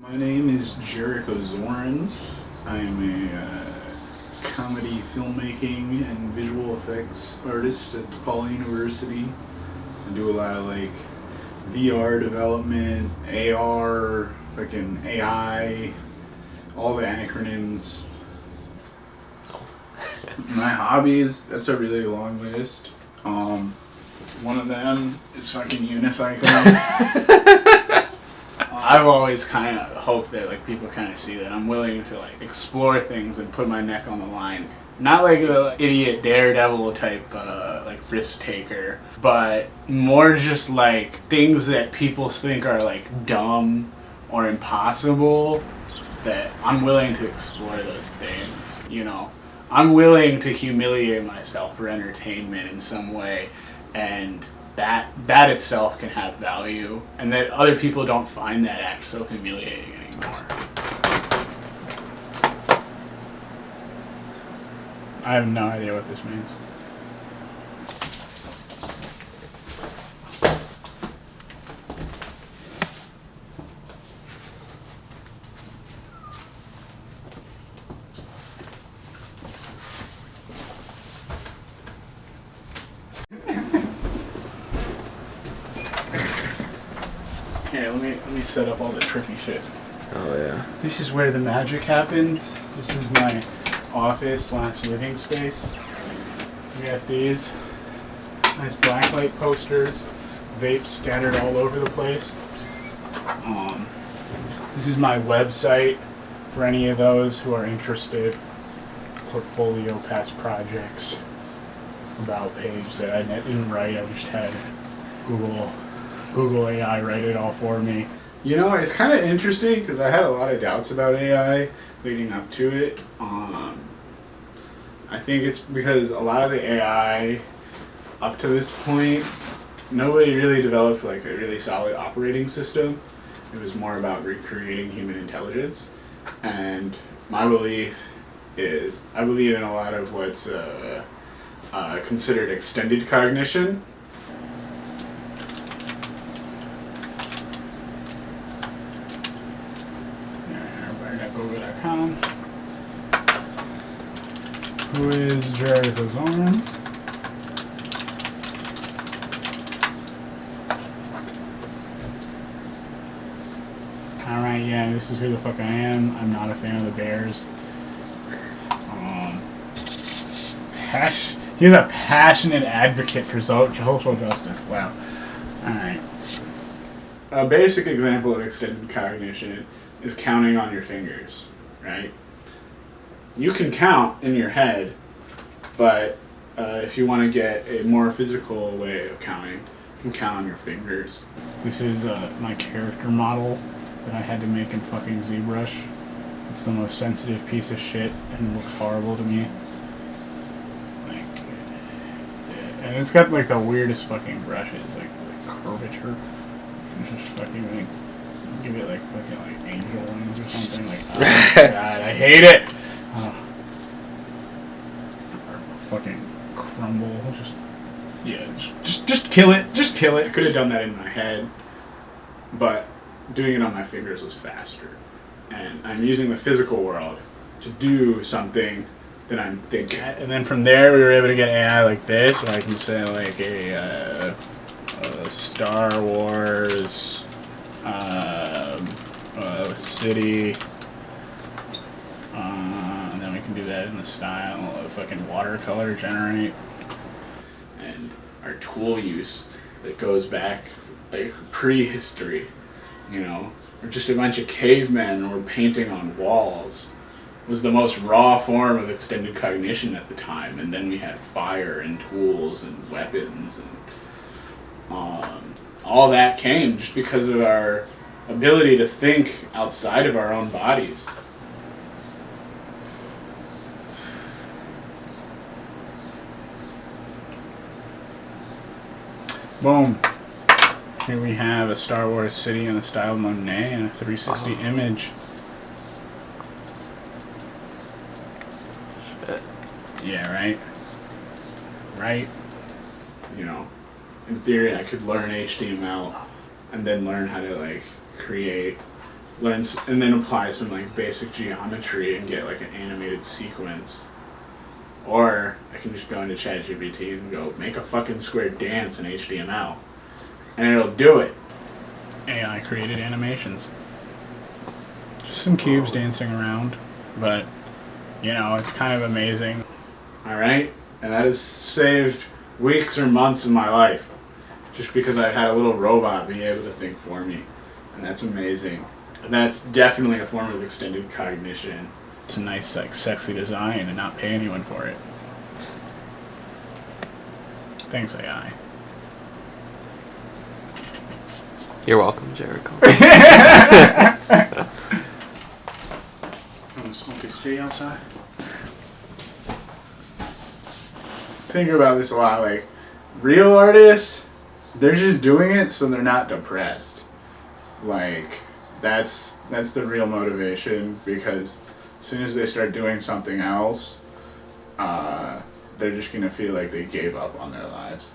My name is JERICHO. I am a comedy filmmaking and visual effects artist at DePaul University. I do a lot of like VR development, AR, fucking AI, all the acronyms. My hobbies, that's a really long list. One of them is fucking unicycling. I've always kind of hoped that like people kind of see that I'm willing to like explore things and put my neck on the line. Not like a idiot daredevil type like risk taker, but more just like things that people think are like dumb or impossible, that I'm willing to explore those things, you know. I'm willing to humiliate myself for entertainment in some way, and that itself can have value, and that other people don't find that act so humiliating anymore. I have no idea what this means. Here, let me set up all the trippy shit. Oh yeah. This is where the magic happens. This is my office / living space. We got these nice blacklight posters, vapes scattered all over the place. This is my website for any of those who are interested. Portfolio, past projects, about page that I didn't write. I just had Google AI write it all for me. You know, it's kind of interesting because I had a lot of doubts about AI leading up to it. I think it's because a lot of the AI up to this point, nobody really developed like a really solid operating system. It was more about recreating human intelligence. And my belief is, I believe in a lot of what's considered extended cognition. Google.com. Who is JERICHO? Alright, yeah, this is who the fuck I am. I'm not a fan of the Bears. He's a passionate advocate for social justice. Wow. Alright. A basic example of extended cognition is counting on your fingers, right? You can count in your head, but if you want to get a more physical way of counting, you can count on your fingers. This is my character model that I had to make in fucking ZBrush. It's the most sensitive piece of shit and looks horrible to me. Like, and it's got like the weirdest fucking brushes, like curvature. And just fucking like give it like fucking like angel wings or something. Like, oh my god, I hate it. Fucking crumble. Just kill it. Just kill it. I could have done that in my head, but doing it on my fingers was faster. And I'm using the physical world to do something that I'm thinking. And then from there, we were able to get AI like this, where I can say like a Star Wars city. And then we can do that in the style of fucking watercolor generate. And our tool use that goes back like prehistory, you know, or just a bunch of cavemen were painting on walls, was the most raw form of extended cognition at the time. And then we had fire and tools and weapons, and all that came just because of our ability to think outside of our own bodies. Boom. Here we have a Star Wars city in the style of Monet and a 360 image. Yeah, right? Right? You know, in theory I could learn HTML and then learn how to like create and then apply some like basic geometry and get like an animated sequence. Or I can just go into ChatGPT and go, make a fucking square dance in HTML. And it'll do it. AI created animations. Just some cubes dancing around. But, you know, it's kind of amazing. Alright? And that has saved weeks or months of my life. Just because I've had a little robot be able to think for me. And that's amazing. And that's definitely a form of extended cognition. It's a nice, like, sexy design and not pay anyone for it. Thanks, AI. You're welcome, Jericho. I'm gonna smoke this J outside. Think about this a lot. Like, real artists, they're just doing it so they're not depressed. Like, that's the real motivation, because as soon as they start doing something else, they're just gonna feel like they gave up on their lives.